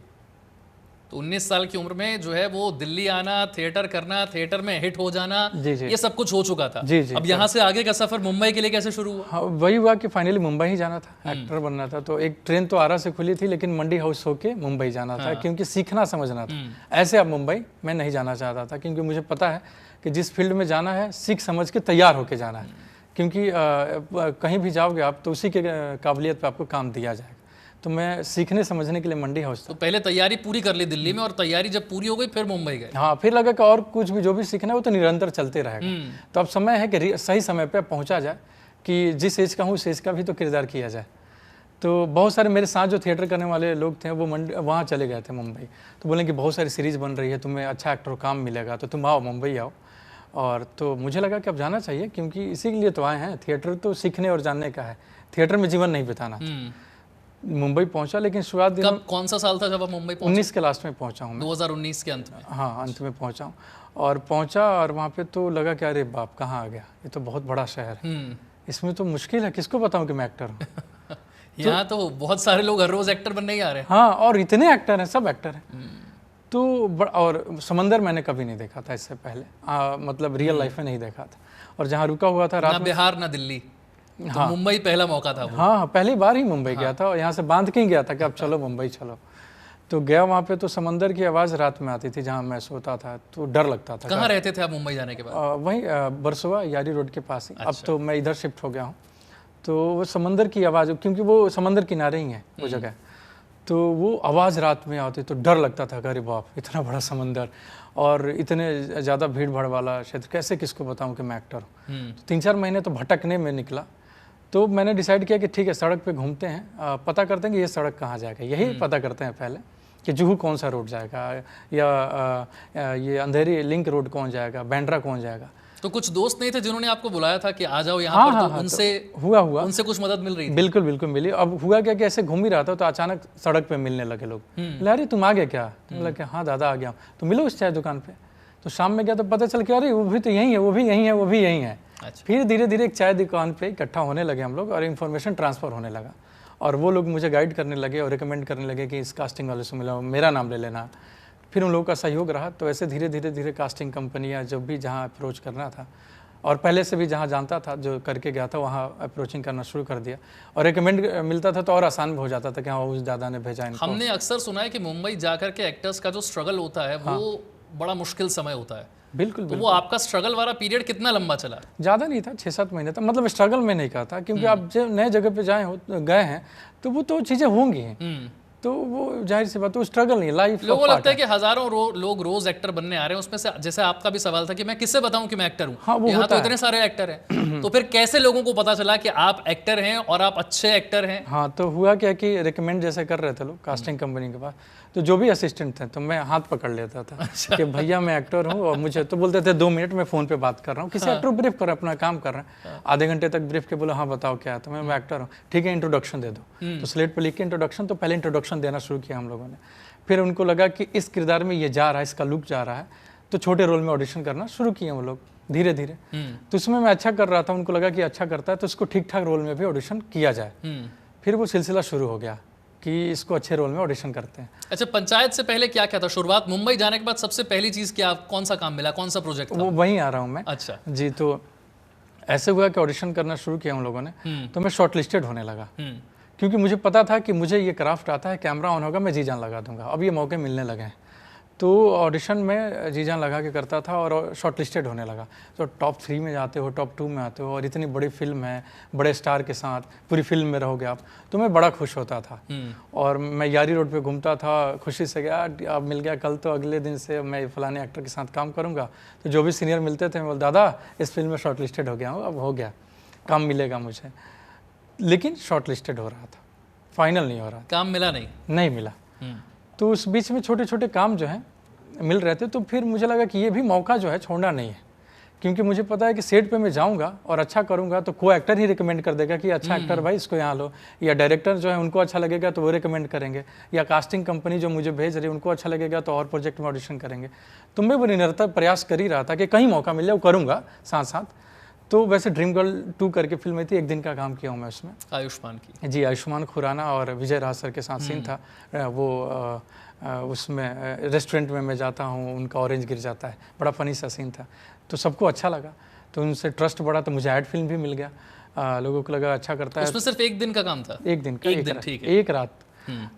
तो 19 साल की उम्र में जो है वो दिल्ली आना, थिएटर करना, थिएटर में हिट हो जाना, जी जी ये सब कुछ हो चुका था। जी जी। अब यहाँ से आगे का सफर मुंबई के लिए कैसे शुरू हुआ? हाँ, वही हुआ कि फाइनली मुंबई ही जाना था, एक्टर बनना था। तो एक ट्रेन तो आरा से खुली थी, लेकिन मंडी हाउस होके मुंबई जाना था, क्योंकि सीखना समझना था। ऐसे अब मुंबई मैं नहीं जाना चाहता था, क्योंकि मुझे पता है कि जिस फील्ड में जाना है सीख समझ के तैयार होके जाना है, क्योंकि कहीं भी जाओगे आप तो उसी के काबिलियत पे आपको काम दिया जाएगा। तो मैं सीखने समझने के लिए मंडी हाउस तो पहले तैयारी पूरी कर ली दिल्ली में, और तैयारी जब पूरी हो गई फिर मुंबई गए। हाँ, फिर लगा कि और कुछ भी जो भी सीखना है वो तो निरंतर चलते रहेगा। तो अब समय है कि सही समय पे पहुंचा जाए, कि जिस एज का हूँ उस एज का भी तो किरदार किया जाए। तो बहुत सारे मेरे साथ जो थिएटर करने वाले लोग थे वो वहाँ चले गए थे मुंबई। तो बोले कि बहुत सारी सीरीज़ बन रही है, तुम्हें अच्छा एक्टर को काम मिलेगा, तो तुम आओ, मुंबई आओ। और तो मुझे लगा कि अब जाना चाहिए, क्योंकि इसी के लिए तो आए हैं। थिएटर तो सीखने और जानने का है, थिएटर में जीवन नहीं बिताना। मुंबई पहुंचा, लेकिन शुरुआत दिन कौन सा साल था जब आप मुंबई पहुंचे? 19 के लास्ट में पहुंचा हूँ मैं। 2019 के अंत में? हाँ, अंत में पहुंचा हूँ। और पहुंचा और वहाँ पे तो लगा कि अरे बाप, कहाँ आ गया, ये तो बहुत बड़ा शहर है, इसमें तो मुश्किल है, किसको बताऊँ कि मैं एक्टर हूँ। यहाँ तो बहुत सारे लोग हर रोज एक्टर बनने ही आ रहे हैं। हाँ, और इतने एक्टर हैं, सब एक्टर हैं। तो और समंदर मैंने कभी नहीं देखा था इससे पहले, मतलब रियल लाइफ में नहीं देखा था। और जहाँ रुका हुआ था रात ना बिहार ना दिल्ली, तो मुंबई पहला मौका था वो। हाँ, पहली बार ही मुंबई गया था, और यहाँ से बांध के ही गया था कि अब चलो मुंबई चलो। तो गया वहाँ पे, तो समंदर की आवाज़ रात में आती थी जहाँ मैं सोता था, तो डर लगता था। कहाँ रहते थे आप मुंबई जाने के बाद? वहीं बरसोवा यारी रोड के पास ही। अब तो मैं इधर शिफ्ट हो गया हूँ। तो वो समंदर की आवाज़, क्योंकि वो समंदर किनारे ही है वो जगह, तो वो आवाज़ रात में आती तो डर लगता था, अरे बाप, इतना बड़ा समंदर और इतने ज़्यादा भीड़ भाड़ वाला क्षेत्र, कैसे किसको बताऊँ कि मैं एक्टर हूँ। तो 3-4 महीने तो भटकने में निकला। तो मैंने डिसाइड किया कि ठीक है, सड़क पे घूमते हैं, पता करते हैं कि ये सड़क कहाँ जाएगा, यही पता करते हैं पहले कि जुहू कौन सा रोड जाएगा, या ये अंधेरी लिंक रोड कौन जाएगा, बैंड्रा कौन जाएगा। तो कुछ दोस्त नहीं थे जिन्होंने आपको बुलाया था कि आ जाओ यहाँ पर? तो उनसे हुआ उनसे कुछ मदद मिल रही थी? बिल्कुल बिल्कुल मिली। अब हुआ क्या कि ऐसे घूम ही रहा था तो अचानक सड़क पे मिलने लगे लोग। अरे तुम आ गए क्या? तो बोला कि हाँ दादा आ गया हूँ। तो मिलो उस चाय दुकान पे। तो शाम में गया तो पता चल कि अरे वो भी तो यहीं है, वो भी यहीं है, वो भी यहीं है। अच्छा। फिर धीरे धीरे एक चाय दुकान पे इकट्ठा होने लगे हम लोग, और इन्फॉर्मेशन ट्रांसफर होने लगा, और वो लोग मुझे गाइड करने लगे और रिकमेंड करने लगे कि इस कास्टिंग वाले से मिला, मेरा नाम ले लेना। फिर उन लोगों का सहयोग रहा। तो ऐसे धीरे धीरे धीरे कास्टिंग कंपनियाँ जब भी जहाँ अप्रोच करना था, और पहले से भी जहाँ जानता था जो करके गया था वहाँ अप्रोचिंग करना शुरू कर दिया, और रिकमेंड मिलता था तो और आसान हो जाता था कि हाँ उस दादा ने भेजा इनको। हमने अक्सर सुना है कि मुंबई जाकर के एक्टर्स का जो स्ट्रगल होता है वो बड़ा मुश्किल समय होता है। बिल्कुल। तो वो आपका स्ट्रगल वाला पीरियड कितना लंबा चला? ज़्यादा नहीं था, 6-7 महीने था। मतलब स्ट्रगल में नहीं कहा था, क्योंकि आप जब नए जगह पे गए हैं तो वो तो चीज़ें होंगी, तो वो जाहिर सी बात, तो स्ट्रगल नहीं, लाइफ। लोगों को लगता है कि हजारों लोग रोज एक्टर बनने आ रहे हैं, उसमें से जैसे आपका भी सवाल था कि मैं किससे बताऊं कि मैं एक्टर हूं। हाँ, यहाँ तो इतने सारे एक्टर हैं। तो फिर कैसे लोगों को पता चला कि आप एक्टर हैं और आप अच्छे एक्टर हैं? हाँ, तो हुआ क्या कि रिकमेंड जैसे कर रहे थे लोग कास्टिंग कंपनी के पास, तो जो भी असिस्टेंट थे तो मैं हाथ पकड़ लेता था कि भैया मैं एक्टर हूँ, और मुझे तो बोलते थे 2 मिनट में फ़ोन पे बात कर रहा हूँ, किसी एक्टर ब्रीफ कर अपना काम कर रहे हैं, आधे घंटे तक ब्रीफ के बोला हाँ बताओ क्या है, तो मैं एक्टर हूँ, ठीक है इंट्रोडक्शन दे दो। तो स्लेट पर लिख के इंट्रोडक्शन, तो पहले इंट्रोडक्शन देना शुरू किया हम लोगों ने। फिर उनको लगा कि इस किरदार में ये जा रहा है, इसका लुक जा रहा है, तो छोटे रोल में ऑडिशन करना शुरू किए वो लोग धीरे धीरे। तो इसमें मैं अच्छा कर रहा था, उनको लगा कि अच्छा करता है तो इसको ठीक ठाक रोल में भी ऑडिशन किया जाए। फिर वो सिलसिला शुरू हो गया कि इसको अच्छे रोल में ऑडिशन करते हैं। अच्छा, पंचायत से पहले क्या क्या था शुरुआत? मुंबई जाने के बाद सबसे पहली चीज क्या, कौन सा काम मिला, कौन सा प्रोजेक्ट था? वो वहीं आ रहा हूँ मैं। अच्छा जी, तो ऐसे हुआ कि ऑडिशन करना शुरू किया हम लोगों ने, तो मैं शॉर्टलिस्टेड होने लगा, क्योंकि मुझे पता था कि मुझे ये क्राफ्ट आता है, कैमरा ऑन होगा मैं जी जान लगा दूंगा, अब ये मौके मिलने लगे हैं। तो ऑडिशन में जी जान लगा के करता था और शॉर्ट लिस्टेड होने लगा। तो टॉप 3 में जाते हो, टॉप 2 में आते हो और इतनी बड़ी फिल्म है, बड़े स्टार के साथ पूरी फिल्म में रहोगे आप, तो मैं बड़ा खुश होता था। और मैं यारी रोड पे घूमता था खुशी से, गया अब मिल गया, कल तो अगले दिन से मैं फलाने एक्टर के साथ काम करूँगा। तो जो भी सीनियर मिलते थे मैं बोल, दादा इस फिल्म में शॉर्ट लिस्टेड हो गया हूँ, अब हो गया, काम मिलेगा मुझे। लेकिन शॉर्ट लिस्टेड हो रहा था, फाइनल नहीं हो रहा, काम मिला नहीं मिला। तो उस बीच में छोटे छोटे काम जो हैं मिल रहे थे, तो फिर मुझे लगा कि ये भी मौका जो है छोड़ना नहीं है, क्योंकि मुझे पता है कि सेट पे मैं जाऊंगा और अच्छा करूंगा तो को एक्टर ही रिकमेंड कर देगा कि अच्छा एक्टर भाई इसको यहाँ लो, या डायरेक्टर जो है उनको अच्छा लगेगा तो वो रिकमेंड करेंगे, या कास्टिंग कंपनी जो मुझे भेज रही है उनको अच्छा लगेगा तो और प्रोजेक्ट में ऑडिशन करेंगे। तो मैं वो निरंतर प्रयास कर ही रहा था कि कहीं मौका मिल जाए वो करूँगा साथ साथ। तो वैसे ड्रीम गर्ल 2 करके फिल्म आई थी, एक दिन का काम किया हूँ मैं उसमें, आयुष्मान की। जी, आयुष्मान खुराना और विजय राज सर के साथ सीन था। वो उसमें रेस्टोरेंट में मैं जाता हूँ, उनका ऑरेंज गिर जाता है, बड़ा फनी सा सीन था। तो सबको अच्छा लगा, तो उनसे ट्रस्ट बढ़ा, तो मुझे ऐड फिल्म भी मिल गया। लोगों को लगा अच्छा करता है। उसमें सिर्फ एक दिन का काम था? एक दिन का, एक रात।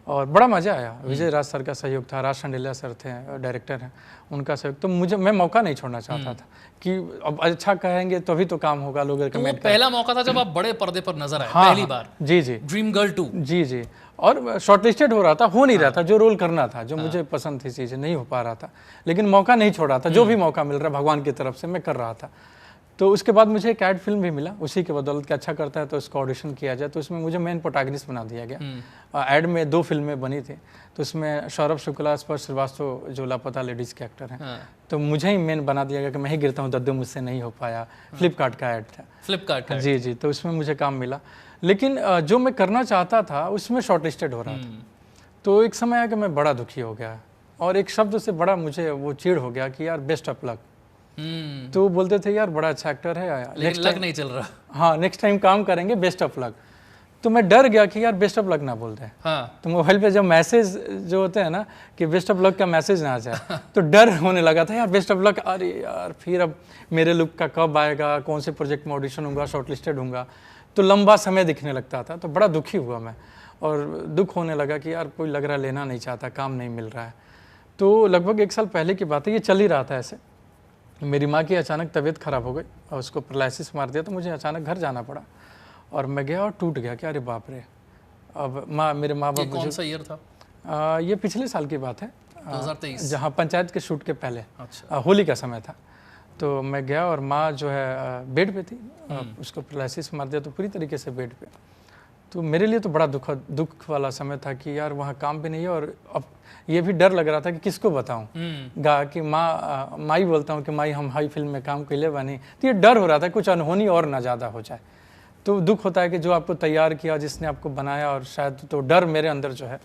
और बड़ा मजा आया। विजय राज सर का सहयोग था, राज शांडिल्या सर थे डायरेक्टर हैं, उनका सहयोग। तो मैं मौका नहीं छोड़ना चाहता था कि अब अच्छा कहेंगे तभी तो काम होगा, लोग रिकमेंड। पहला मौका था जब आप बड़े पर्दे पर नजर आए पहली बार। जी, ड्रीम गर्ल 2। जी। और शॉर्टलिस्टेड हो रहा था, हो नहीं रहा था, जो रोल करना था, जो मुझे पसंद थी चीज़ें, नहीं हो पा रहा था, लेकिन मौका नहीं छोड़ा था। जो भी मौका मिल रहा भगवान की तरफ से मैं कर रहा था। तो उसके बाद मुझे एक ऐड फिल्म भी मिला, उसी के बदौलत कि अच्छा करता है तो उसका ऑडिशन किया जाए, तो उसमें मुझे मेन प्रोटैगनिस्ट बना दिया गया। ऐड में 2 फिल्में बनी थी, तो उसमें सौरभ शुक्ला, स्पर्श श्रीवास्तव जो लापता लेडीज़ के एक्टर हैं, तो मुझे ही मेन बना दिया गया कि मैं ही गिरता हूँ दद्दू मुझसे नहीं हो पाया। फ्लिपकार्ट का ऐड था। फ्लिपकार्ट का? जी। तो उसमें मुझे काम मिला, लेकिन जो मैं करना चाहता था उसमें शॉर्टलिस्टेड हो रहा था। तो एक समय आया कि मैं बड़ा दुखी हो गया, और एक शब्द से बड़ा मुझे वो चिढ़ हो गया कि यार बेस्ट ऑफ लक। तो बोलते थे यार बड़ा अच्छा एक्टर है, लेकिन लक नहीं चल रहा। हाँ, नेक्स्ट टाइम काम करेंगे, बेस्ट ऑफ लक। तो मैं डर गया कि यार बेस्ट ऑफ लक ना बोलते हैं। हाँ। तो मोबाइल पे जब मैसेज जो होते हैं ना कि बेस्ट ऑफ लक का मैसेज ना आ जाए तो डर होने लगा था यार बेस्ट ऑफ लक, अरे यार फिर अब मेरे लुक का कब आएगा, कौन से प्रोजेक्ट में ऑडिशन होगा, शॉर्टलिस्टेड होऊंगा, तो लंबा समय दिखने लगता था। तो बड़ा दुखी हुआ मैं, और दुख होने लगा कि यार कोई लग रहा लेना नहीं चाहता, काम नहीं मिल रहा है। तो लगभग 1 साल पहले की बात है, ये चल ही रहा था ऐसे। मेरी माँ की अचानक तबीयत ख़राब हो गई और उसको पैरालिसिस मार दिया, तो मुझे अचानक घर जाना पड़ा, और मैं गया और टूट गया कि अरे बाप रे। अब मेरे माँ बाप। कौन सा ईयर था? ये पिछले साल की बात है, 2023, जहाँ पंचायत के शूट के पहले। अच्छा। होली का समय था। तो मैं गया और माँ जो है बेड पे थी, उसको पैरालिसिस मार दिया तो पूरी तरीके से बेड पे। तो मेरे लिए तो बड़ा दुख वाला समय था कि यार वहाँ काम भी नहीं है, और अब ये भी डर लग रहा था कि किसको बताऊँ गा कि माँ ही बोलता हूँ कि माँ हम हाई फिल्म में काम के लिए बनी। तो ये डर हो रहा था कुछ अनहोनी और ना ज़्यादा हो जाए। तो दुख होता है कि जो आपको तैयार किया, जिसने आपको बनाया, और शायद तो डर मेरे अंदर जो है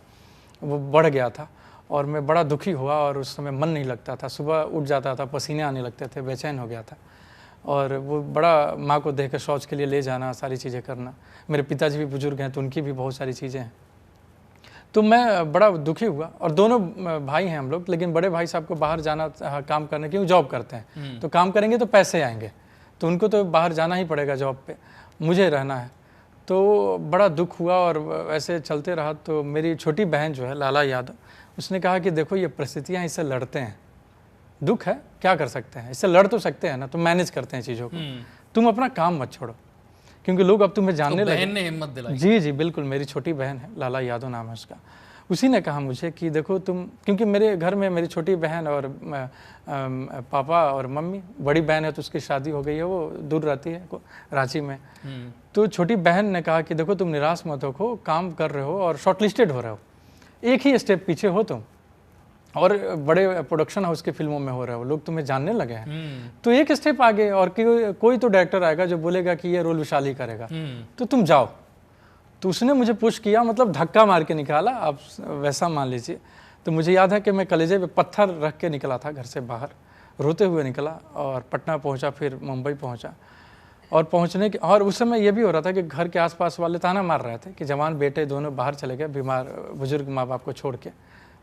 वो बढ़ गया था, और मैं बड़ा दुखी हुआ, और उस समय मन नहीं लगता था, सुबह उठ जाता था, पसीने आने लगते थे, बेचैन हो गया था। और वो बड़ा माँ को देख कर शौच के लिए ले जाना, सारी चीज़ें करना। मेरे पिताजी भी बुजुर्ग हैं तो उनकी भी बहुत सारी चीज़ें हैं। तो मैं बड़ा दुखी हुआ, और दोनों भाई हैं हम लोग, लेकिन बड़े भाई साहब को बाहर जाना काम करने, क्यों जॉब करते हैं, तो काम करेंगे तो पैसे आएंगे, तो उनको तो बाहर जाना ही पड़ेगा जॉब पे, मुझे रहना है। तो बड़ा दुख हुआ, और ऐसे चलते रहा। तो मेरी छोटी बहन जो है लाला यादव, उसने कहा कि देखो ये परिस्थितियाँ, इससे लड़ते हैं, दुख है, क्या कर सकते हैं, इससे लड़ तो सकते हैं ना, तो मैनेज करते हैं चीज़ों को, तुम अपना काम मत छोड़ो, क्योंकि लोग अब तुम्हें जानने लगे। बहन ने हिम्मत दिलाई? जी बिल्कुल, मेरी छोटी बहन है, लाला यादव नाम है उसका। उसी ने कहा मुझे कि देखो तुम, क्योंकि मेरे घर में मेरी छोटी बहन और पापा और मम्मी, बड़ी बहन है तो उसकी शादी हो गई है, वो दूर रहती है रांची में। तो छोटी बहन ने कहा कि देखो तुम निराश मत हो, काम कर रहे हो और शॉर्टलिस्टेड हो रहे हो, एक ही स्टेप पीछे हो तुम, और बड़े प्रोडक्शन हाउस की फिल्मों में हो रहे हो, लोग तुम्हें जानने लगे हैं, तो एक स्टेप आगे, और कोई तो डायरेक्टर आएगा जो बोलेगा कि ये रोल विशाल ही करेगा, तो तुम जाओ। तो उसने मुझे पुश किया, मतलब धक्का मार के निकाला, आप वैसा मान लीजिए। तो मुझे याद है कि मैं कलेजे पे पत्थर रख के निकला था घर से बाहर, रोते हुए निकला, और पटना पहुंचा, फिर मुंबई पहुंचा। और पहुंचने के, और उस समय ये भी हो रहा था कि घर के आसपास वाले ताना मार रहे थे कि जवान बेटे दोनों बाहर चले गए, बीमार बुजुर्ग माँ बाप को छोड़ के,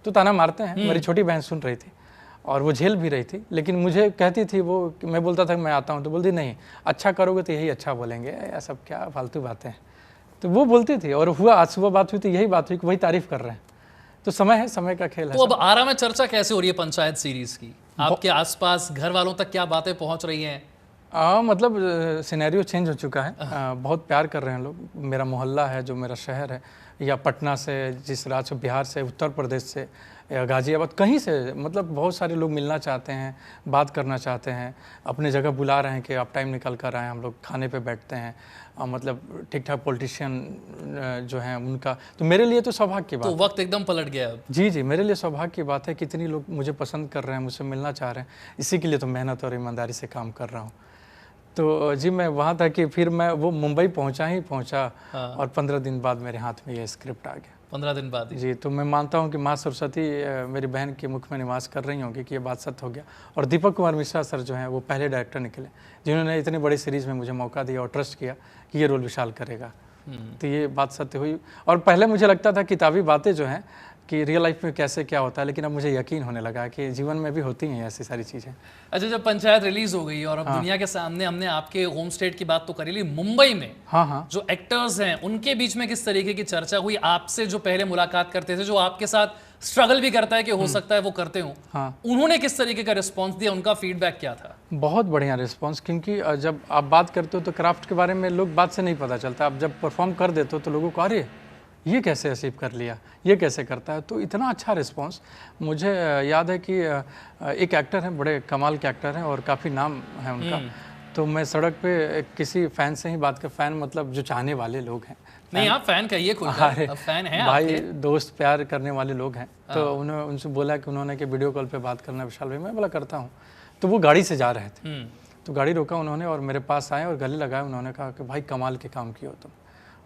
तो ताना मारते हैं। मेरी छोटी बहन सुन रही थी और वो झेल भी रही थी, लेकिन मुझे कहती थी वो, मैं बोलता था कि मैं आता हूँ, तो बोलती नहीं, अच्छा करोगे तो यही अच्छा बोलेंगे, या सब क्या फालतू बातें हैं, तो वो बोलती थी। और हुआ, आज सुबह बात हुई तो यही बात हुई कि वही तारीफ़ कर रहे हैं। तो समय है, समय का खेल है। तो अब आरा में चर्चा कैसे हो रही है पंचायत सीरीज की? आपके आसपास घर वालों तक क्या बातें पहुंच रही हैं? मतलब सिनेरियो चेंज हो चुका है। बहुत प्यार कर रहे हैं लोग। मेरा मोहल्ला है, जो मेरा शहर है, या पटना से, जिस राज्य से, बिहार से, उत्तर प्रदेश से, या गाजियाबाद, कहीं से, मतलब बहुत सारे लोग मिलना चाहते हैं, बात करना चाहते हैं, अपने जगह बुला रहे हैं कि आप टाइम निकल कर आएँ, हम लोग खाने पे बैठते हैं। मतलब ठीक ठाक पॉलिटिशियन जो हैं उनका, तो मेरे लिए तो सौभाग्य की बात तो वक्त एकदम पलट गया अब। जी जी, मेरे लिए सौभाग्य की बात है। कितनी लोग मुझे पसंद कर रहे हैं, मुझसे मिलना चाह रहे हैं। इसी के लिए तो मेहनत और ईमानदारी से काम कर रहा हूँ। तो जी, मैं वहाँ था कि फिर मैं वो मुंबई पहुँचा और 15 दिन बाद मेरे हाथ में ये स्क्रिप्ट आ गया। 15 दिन बाद जी, तो मैं मानता हूँ कि माँ सरस्वती मेरी बहन के मुख में निवास कर रही होंगी कि ये बात सत्य हो गया। और दीपक कुमार मिश्रा सर जो हैं वो पहले डायरेक्टर निकले जिन्होंने इतनी बड़ी सीरीज़ में मुझे मौका दिया और ट्रस्ट किया कि ये रोल विशाल करेगा। तो ये बात सत्य हुई। और पहले मुझे लगता था किताबी बातें जो हैं कि रियल लाइफ में कैसे क्या होता है, लेकिन अब मुझे यकीन होने लगा कि जीवन में भी होती हैं ऐसी सारी चीज़ें। अच्छा, जब पंचायत रिलीज हो गई और अब दुनिया के सामने हमने आपके होम स्टेट की बात तो करी ली, मुंबई में जो एक्टर्स हैं उनके बीच में किस तरीके की चर्चा हुई? आपसे जो पहले मुलाकात करते थे, जो आपके साथ स्ट्रगल भी करता है कि हो सकता है वो करते हो, उन्होंने किस तरीके का रिस्पॉन्स दिया? उनका फीडबैक क्या था? बहुत बढ़िया रिस्पॉन्स, क्योंकि जब आप बात करते हो तो क्राफ्ट के बारे में लोग बात से नहीं पता चलता। आप जब परफॉर्म कर देते हो तो लोगों को अरे ये कैसे अचीव कर लिया, ये कैसे करता है, तो इतना अच्छा रिस्पांस। मुझे याद है कि एक एक्टर हैं, बड़े कमाल के एक्टर हैं और काफ़ी नाम है उनका। तो मैं सड़क पे किसी फ़ैन से ही बात कर, फ़ैन मतलब जो चाहने वाले लोग हैं। नहीं, आप फ़ैन कहिए, खुलकर फ़ैन हैं भाई, दोस्त, प्यार करने वाले लोग हैं। तो उन्होंने उनसे बोला कि उन्होंने कि वीडियो कॉल पे बात करना विशाल भाई। मैं बोला करता हूँ। तो वो गाड़ी से जा रहे थे, तो गाड़ी रोका उन्होंने और मेरे पास आए और गले लगाए। उन्होंने कहा कि भाई कमाल के काम किए हो तुम।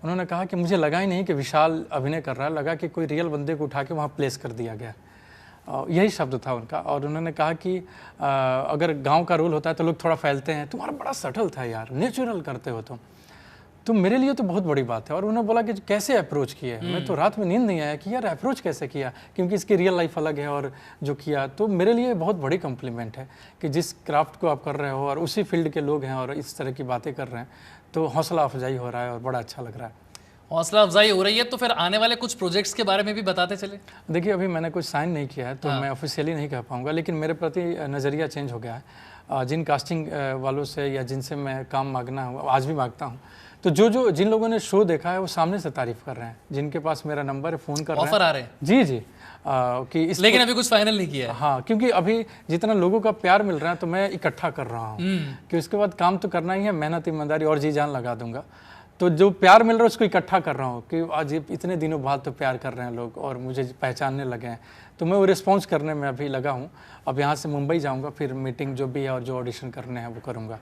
उन्होंने कहा कि मुझे लगा ही नहीं कि विशाल अभिनय कर रहा है, लगा कि कोई रियल बंदे को उठा के वहाँ प्लेस कर दिया गया। यही शब्द था उनका। और उन्होंने कहा कि अगर गांव का रोल होता है तो लोग थोड़ा फैलते हैं, तुम्हारा बड़ा सटल था यार, नेचुरल करते हो तुम। तो मेरे लिए तो बहुत बड़ी बात है। और उन्होंने बोला कि कैसे अप्रोच किए। मैं तो रात में नींद नहीं आया कि यार अप्रोच कैसे किया, क्योंकि इसकी रियल लाइफ अलग है और जो किया। तो मेरे लिए बहुत बड़ी कॉम्प्लीमेंट है कि जिस क्राफ्ट को आप कर रहे हो और उसी फील्ड के लोग हैं और इस तरह की बातें कर रहे हैं, तो हौसला अफजाई हो रहा है और बड़ा अच्छा लग रहा है। हौसला अफजाई हो रही है। तो फिर आने वाले कुछ प्रोजेक्ट्स के बारे में भी बताते चले। देखिए, अभी मैंने कुछ साइन नहीं किया है तो मैं ऑफिशियली नहीं कह पाऊंगा, लेकिन मेरे प्रति नज़रिया चेंज हो गया है। जिन कास्टिंग वालों से या जिनसे मैं काम मांगना हूँ, आज भी मांगता हूँ, तो जिन लोगों ने शो देखा है वो सामने से तारीफ कर रहे हैं। जिनके पास मेरा नंबर है, फ़ोन कर रहे हैं, ऑफर आ रहे हैं। जी जी, कि लेकिन अभी कुछ फाइनल नहीं किया है। हाँ, क्योंकि अभी जितना लोगों का प्यार मिल रहा है तो मैं इकट्ठा कर रहा हूँ कि उसके बाद काम तो करना ही है, मेहनत, ईमानदारी और जी जान लगा दूंगा। तो जो प्यार मिल रहा है उसको इकट्ठा कर रहा हूँ कि आज इतने दिनों बाद तो प्यार कर रहे हैं लोग और मुझे पहचानने लगे हैं। तो मैं वो रिस्पॉन्स करने में अभी लगा हूँ। अब यहाँ से मुंबई जाऊँगा, फिर मीटिंग जो भी है और जो ऑडिशन करने हैं वो करूँगा।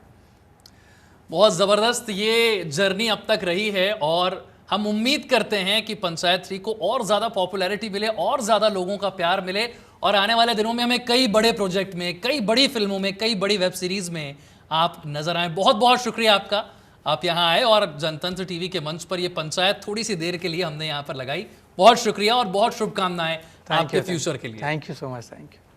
बहुत ज़बरदस्त ये जर्नी अब तक रही है और हम उम्मीद करते हैं कि पंचायत 3 को और ज़्यादा पॉपुलैरिटी मिले और ज़्यादा लोगों का प्यार मिले और आने वाले दिनों में हमें कई बड़े प्रोजेक्ट में, कई बड़ी फिल्मों में, कई बड़ी वेब सीरीज़ में आप नज़र आए। बहुत बहुत शुक्रिया आपका, आप यहाँ आए और जनतंत्र टीवी के मंच पर ये पंचायत थोड़ी सी देर के लिए हमने यहाँ पर लगाई। बहुत शुक्रिया और बहुत शुभकामनाएं आपके फ्यूचर के लिए। Thank you so much. Thank you.